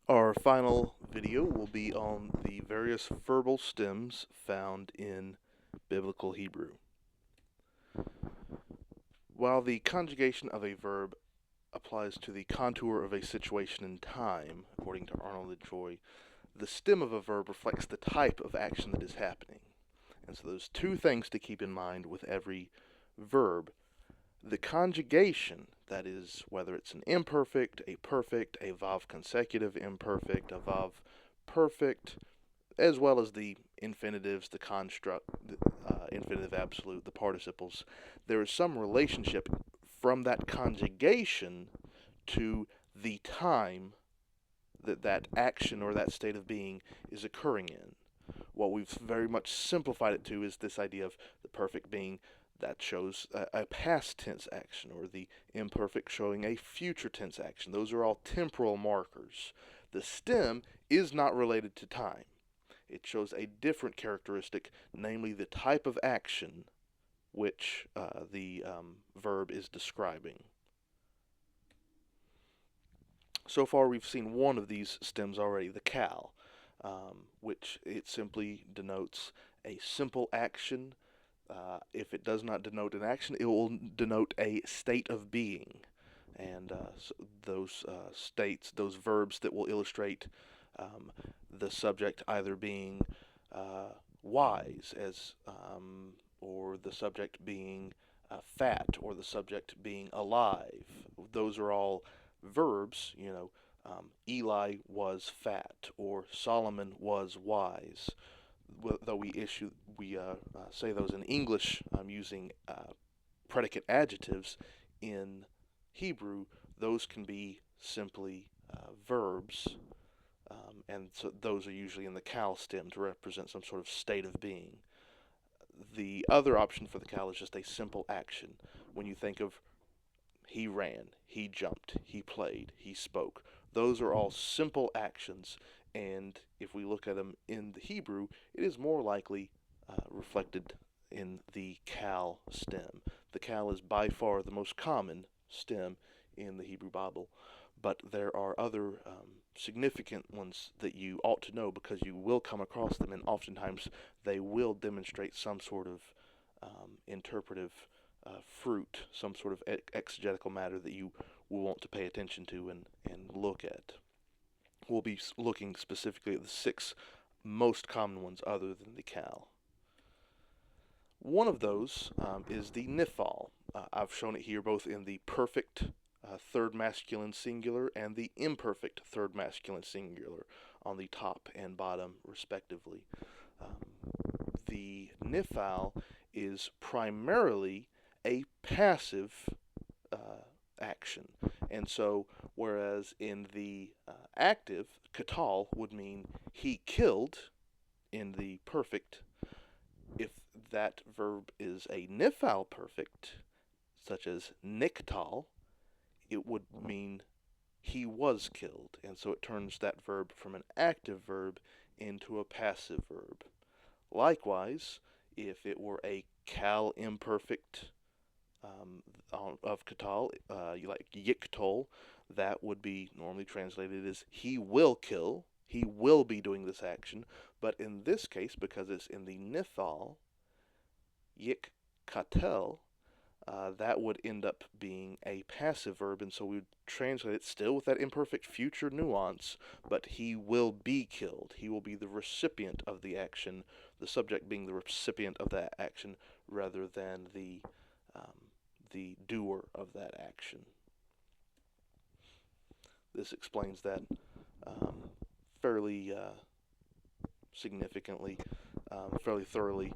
Our final video will be on the various verbal stems found in Biblical Hebrew. While the conjugation of a verb applies to the contour of a situation in time, according to Arnold and Joy, the stem of a verb reflects the type of action that is happening. And so there's two things to keep in mind with every verb. The conjugation, that is, whether it's an imperfect, a perfect, a vav consecutive imperfect, a vav perfect, as well as the infinitives, the construct, infinitive absolute, the participles, there is some relationship from that conjugation to the time that that action or that state of being is occurring in. What we've very much simplified it to is this idea of the perfect being that shows a past tense action, or the imperfect showing a future tense action. Those are all temporal markers. The stem is not related to time. It shows a different characteristic, namely the type of action which the verb is describing. So far we've seen one of these stems already, the cal, which it simply denotes a simple action. If it does not denote an action, it will denote a state of being. And so those states, those verbs that will illustrate the subject either being wise, or the subject being fat, or the subject being alive. Those are all verbs, Eli was fat, or Solomon was wise. Though we say those in English using predicate adjectives, in Hebrew those can be simply verbs, and so those are usually in the cal stem to represent some sort of state of being. The other option for the cal is just a simple action. When you think of he ran, he jumped, he played, he spoke, those are all simple actions, and if we look at them in the Hebrew, it is more likely reflected in the cal stem. The cal is by far the most common stem in the Hebrew Bible, but there are other significant ones that you ought to know, because you will come across them, and oftentimes they will demonstrate some sort of interpretive fruit, some sort of exegetical matter that you will want to pay attention to and look at. We'll be looking specifically at the six most common ones other than the cal. One of those is the nifal. I've shown it here both in the perfect third masculine singular and the imperfect third masculine singular on the top and bottom respectively. The nifal is primarily a passive action, and so whereas in the active, katal would mean he killed in the perfect, if that verb is a nifal perfect, such as niktal, it would mean he was killed, and so it turns that verb from an active verb into a passive verb. Likewise, if it were a cal imperfect of katal, like yiktol, that would be normally translated as he will kill, he will be doing this action, but in this case, because it's in the nifal, yikkatel, that would end up being a passive verb, and so we would translate it still with that imperfect future nuance, but he will be killed. He will be the recipient of the action, the subject being the recipient of that action, rather than the doer of that action. This explains that fairly significantly, fairly thoroughly.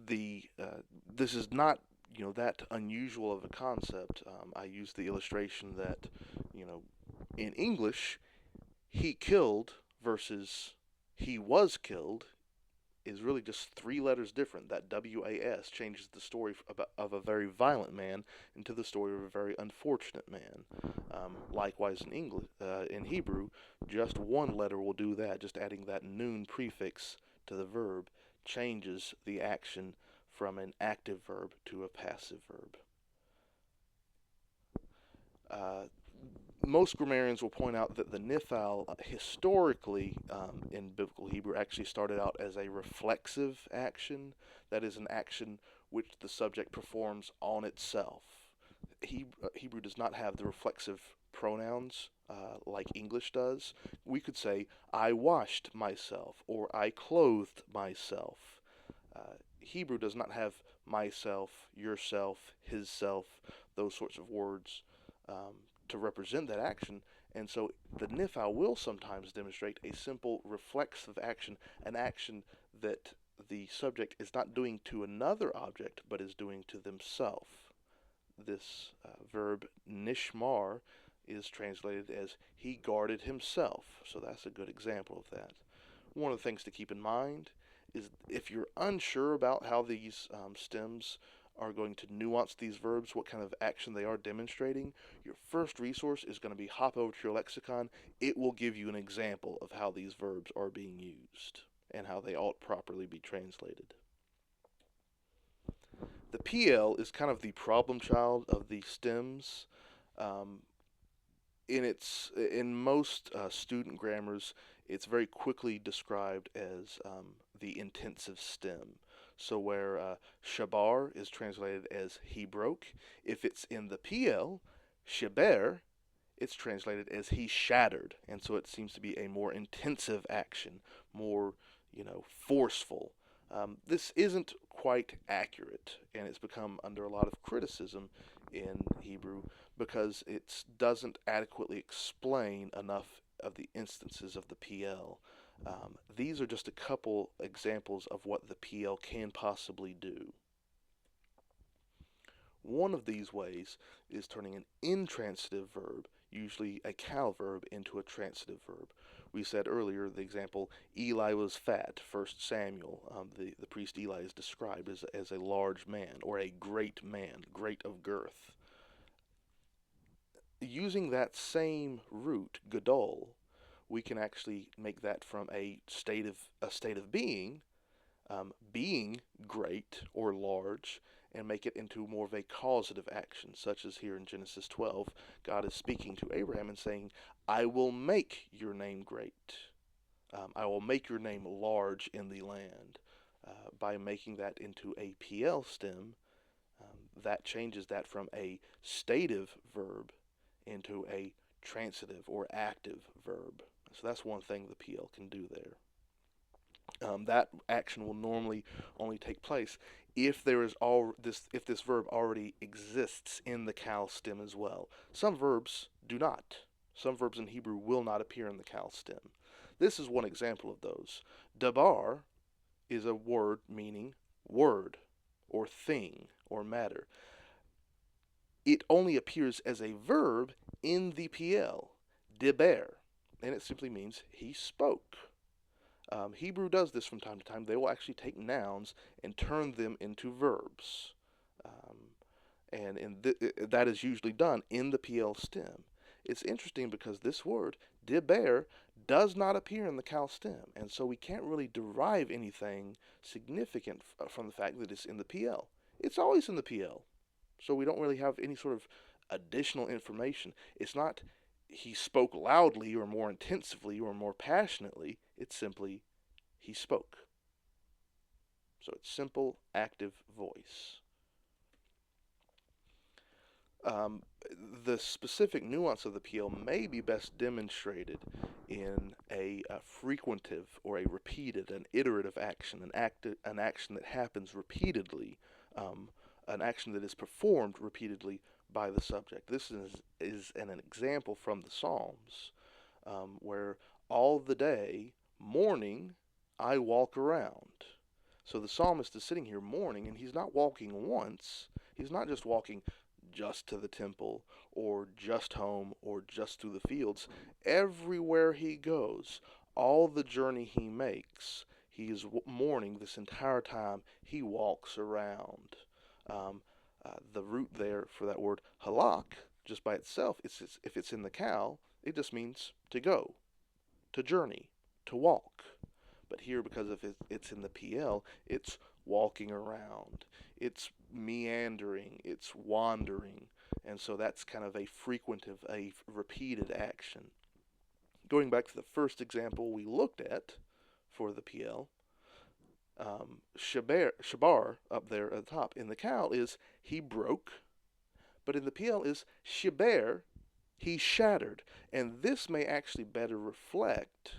This is not that unusual of a concept. I use the illustration that in English, he killed versus he was killed is really just three letters different. That WAS changes the story of a very violent man into the story of a very unfortunate man. Likewise, in English, in Hebrew, just one letter will do that. Just adding that noon prefix to the verb changes the action from an active verb to a passive verb. Most grammarians will point out that the nifal historically in biblical Hebrew actually started out as a reflexive action. That is an action which the subject performs on itself. Hebrew does not have the reflexive pronouns like English does. We could say, I washed myself or I clothed myself. Hebrew does not have myself, yourself, his self, those sorts of words to represent that action. And so the nifal will sometimes demonstrate a simple reflexive action, an action that the subject is not doing to another object, but is doing to themselves. This verb nishmar is translated as he guarded himself. So that's a good example of that. One of the things to keep in mind is if you're unsure about how these stems are going to nuance these verbs, what kind of action they are demonstrating, your first resource is going to be hop over to your lexicon. It will give you an example of how these verbs are being used and how they ought properly be translated. The piel is kind of the problem child of the stems. Um, in most student grammars, it's very quickly described as the intensive stem. So where shabar is translated as he broke, if it's in the piel, shaber, it's translated as he shattered, and so it seems to be a more intensive action, more forceful. This isn't quite accurate, and it's become under a lot of criticism in Hebrew because it doesn't adequately explain enough of the instances of the piel. These are just a couple examples of what the piel can possibly do. One of these ways is turning an intransitive verb, usually a cal verb, into a transitive verb. We said earlier the example, Eli was fat, 1 Samuel. The priest Eli is described as a large man or a great man, great of girth. Using that same root, gadol, we can actually make that from a state of being, being great or large, and make it into more of a causative action, such as here in Genesis 12, God is speaking to Abraham and saying, I will make your name great. I will make your name large in the land. By making that into a piel stem, that changes that from a stative verb into a transitive or active verb. So that's one thing the piel can do there. That action will normally only take place if if this verb already exists in the cal stem as well. Some verbs do not. Some verbs in Hebrew will not appear in the cal stem. This is one example of those. Dabar is a word meaning word or thing or matter. It only appears as a verb in the piel, deber, and it simply means he spoke. Hebrew does this from time to time. They will actually take nouns and turn them into verbs. That is usually done in the piel stem. It's interesting because this word, deber, does not appear in the cal stem, and so we can't really derive anything significant from the fact that it's in the piel. It's always in the piel, so we don't really have any sort of additional information. It's not he spoke loudly or more intensively or more passionately. It's simply he spoke. So it's simple, active voice. The specific nuance of the piel may be best demonstrated in a frequentive or a repeated, an iterative action, an action that happens repeatedly, an action that is performed repeatedly by the subject. This is an example from the Psalms where all the day, morning, I walk around. So the psalmist is sitting here mourning, and he's not walking once. He's not just walking just to the temple or just home or just through the fields. Everywhere he goes, all the journey he makes, he is mourning this entire time he walks around. The root there for that word halak, just by itself, if it's in the cal, it just means to go, to journey, to walk. But here, because of it's in the piel, it's walking around, it's meandering, it's wandering. And so that's kind of a frequentive, a repeated action. Going back to the first example we looked at for the piel, shabar up there at the top in the cal is he broke, but in the piel is shiber, he shattered. And this may actually better reflect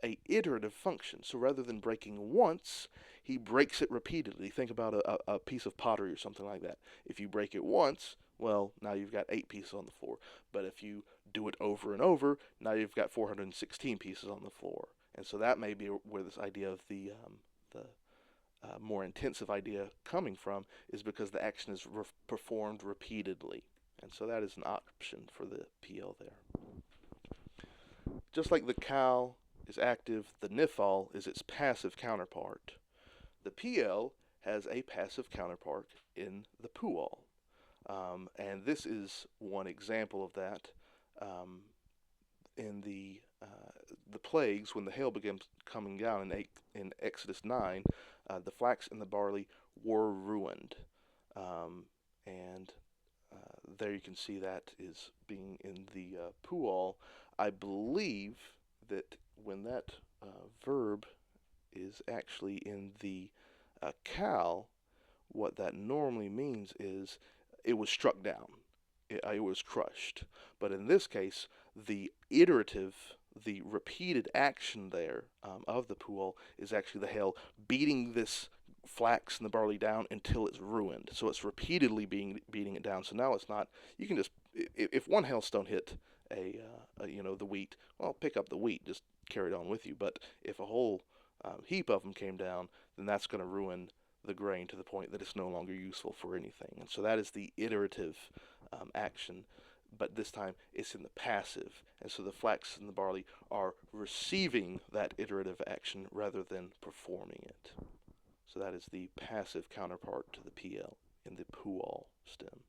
a iterative function. So rather than breaking once, he breaks it repeatedly. Think about a piece of pottery or something like that. If you break it once, well, now you've got 8 pieces on the floor. But if you do it over and over, now you've got 416 pieces on the floor. And so that may be where this idea of the more intensive idea coming from, is because the action is performed repeatedly. And so that is an option for the piel there. Just like the cal is active, the nifal is its passive counterpart. The piel has a passive counterpart in the pual. And this is one example of that. In the plagues, when the hail began coming down in Exodus 9, the flax and the barley were ruined. And there you can see that is being in the pual. I believe that when that verb is actually in the cal, what that normally means is it was struck down. It was crushed. But in this case, the iterative, the repeated action there of the pual is actually the hail beating this flax and the barley down until it's ruined. So it's repeatedly beating it down. So now it's not. You can just, if one hailstone hit the wheat, well, pick up the wheat, just carry it on with you. But if a whole heap of them came down, then that's going to ruin the grain to the point that it's no longer useful for anything. And so that is the iterative action, but this time it's in the passive. And so the flax and the barley are receiving that iterative action rather than performing it. So that is the passive counterpart to the piel in the pual stem.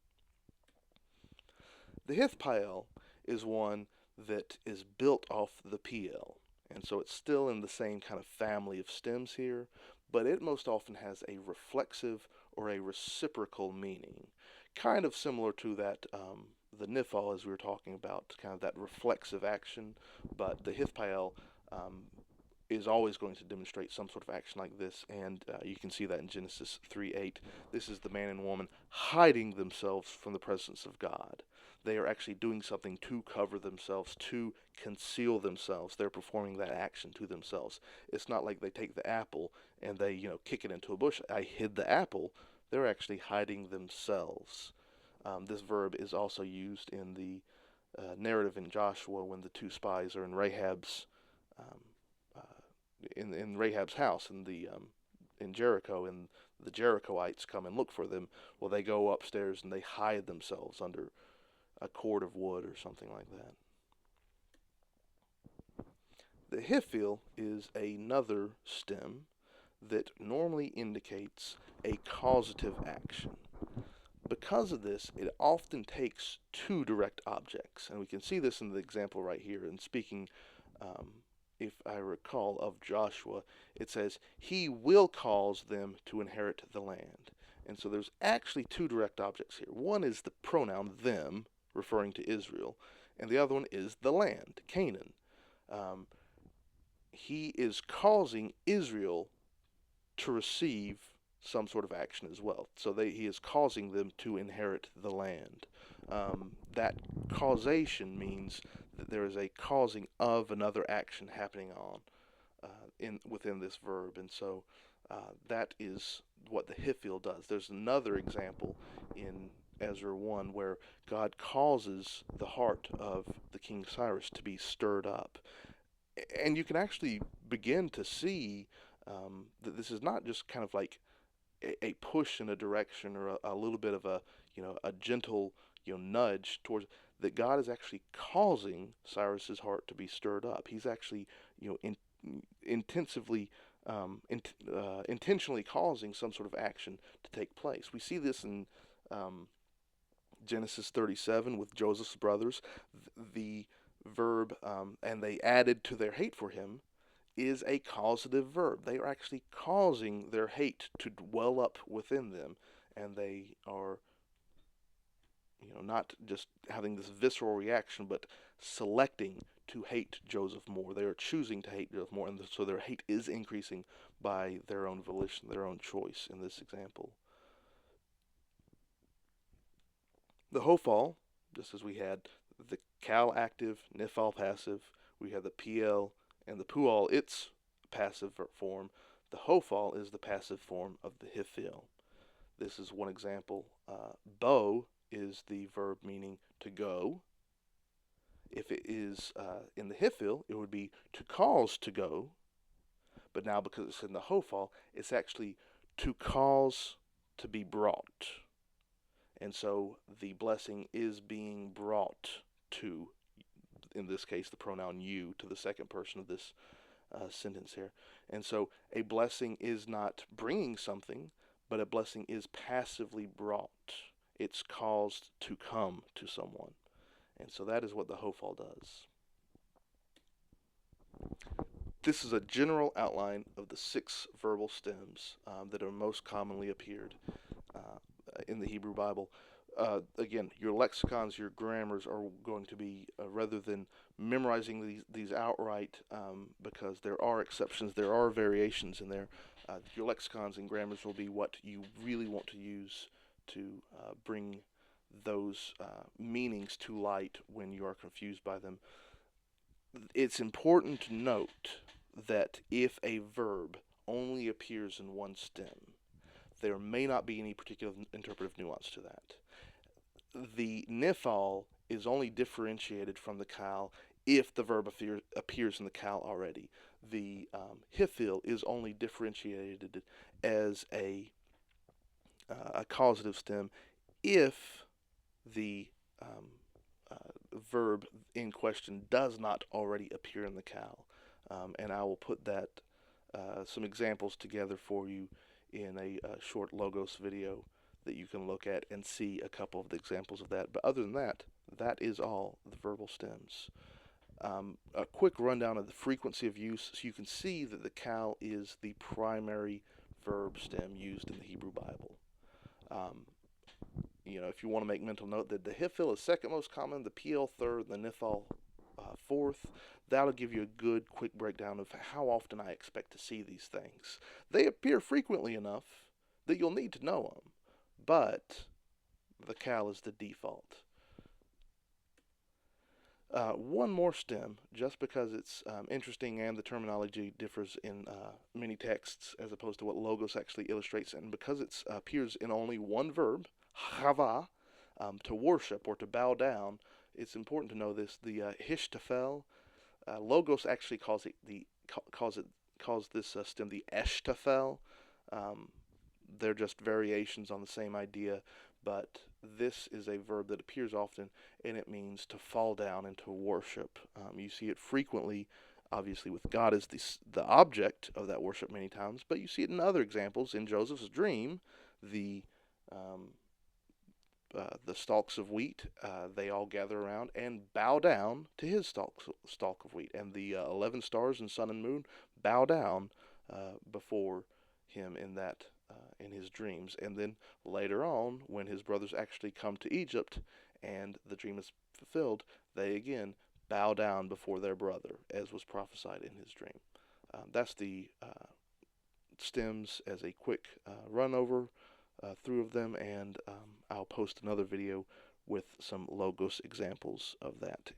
The hithpael is one that is built off the piel, and so it's still in the same kind of family of stems here, but it most often has a reflexive or a reciprocal meaning, kind of similar to that the nifal, as we were talking about, kind of that reflexive action. But the hithpael is always going to demonstrate some sort of action like this, and you can see that in Genesis 3:8. This is the man and woman hiding themselves from the presence of God. They are actually doing something to cover themselves, to conceal themselves. They're performing that action to themselves. It's not like they take the apple and they, kick it into a bush. I hid the apple. They're actually hiding themselves. This verb is also used in the narrative in Joshua when the two spies are in Rahab's in Rahab's house in Jericho, and the Jerichoites come and look for them. Well, they go upstairs and they hide themselves under a cord of wood or something like that. The hifil is another stem that normally indicates a causative action. Because of this, it often takes two direct objects, and we can see this in the example right here. And speaking, if I recall, of Joshua, it says, he will cause them to inherit the land. And so there's actually two direct objects here. One is the pronoun them, referring to Israel, and the other one is the land, Canaan. He is causing Israel to receive some sort of action as well. So he is causing them to inherit the land. That causation means that there is a causing of another action happening on within this verb, and so that is what the hifil does. There's another example in Ezra 1 where God causes the heart of the King Cyrus to be stirred up, and you can actually begin to see that this is not just kind of like a push in a direction or a little bit of a gentle nudge towards that. God is actually causing Cyrus's heart to be stirred up. He's actually intensively intentionally causing some sort of action to take place. We see this in Genesis 37 with Joseph's brothers. The verb and they added to their hate for him is a causative verb. They are actually causing their hate to dwell up within them, and they are not just having this visceral reaction, but selecting to hate Joseph more. They are choosing to hate Joseph more, and so their hate is increasing by their own volition, their own choice in this example. The hofal, just as we had the cal active, nifal passive, we have the piel and the pual, its passive form. The hofal is the passive form of the hifil. This is one example. Bo is the verb meaning to go. If it is in the hifil, it would be to cause to go. But now because it's in the hofal, it's actually to cause to be brought. And so the blessing is being brought to, in this case, the pronoun you, to the second person of this sentence here. And so a blessing is not bringing something, but a blessing is passively brought. It's caused to come to someone. And so that is what the hofal does. This is a general outline of the 6 verbal stems that are most commonly appeared in the Hebrew Bible. Again, your lexicons, your grammars are going to be, rather than memorizing these outright, because there are exceptions, there are variations in there, your lexicons and grammars will be what you really want to use to bring those meanings to light when you are confused by them. It's important to note that if a verb only appears in one stem, there may not be any particular interpretive nuance to that. The nifal is only differentiated from the cal if the verb appears in the cal already. The hifil is only differentiated as a causative stem if the verb in question does not already appear in the cal. And I will put that some examples together for you in a short Logos video that you can look at and see a couple of the examples of that. But other than that, that is all the verbal stems. A quick rundown of the frequency of use, so you can see that the cal is the primary verb stem used in the Hebrew Bible. If you want to make mental note that the hifil is second most common, the piel third, the nifal fourth, that'll give you a good quick breakdown of how often I expect to see these things. They appear frequently enough that you'll need to know them, but the cal is the default. One more stem, just because it's interesting and the terminology differs in many texts as opposed to what Logos actually illustrates, and because it appears in only one verb, chava, to worship or to bow down, it's important to know this. The hishtafel, Logos actually calls this stem the hishtafel. They're just variations on the same idea, but this is a verb that appears often, and it means to fall down and to worship. You see it frequently, obviously, with God as the object of that worship many times, but you see it in other examples. In Joseph's dream, the stalks of wheat, they all gather around and bow down to his stalk of wheat, and the 11 stars and sun and moon bow down before him in his dreams. And then later on, when his brothers actually come to Egypt and the dream is fulfilled, they again bow down before their brother, as was prophesied in his dream. That's the stems as a quick run over through of them, and I'll post another video with some Logos examples of that.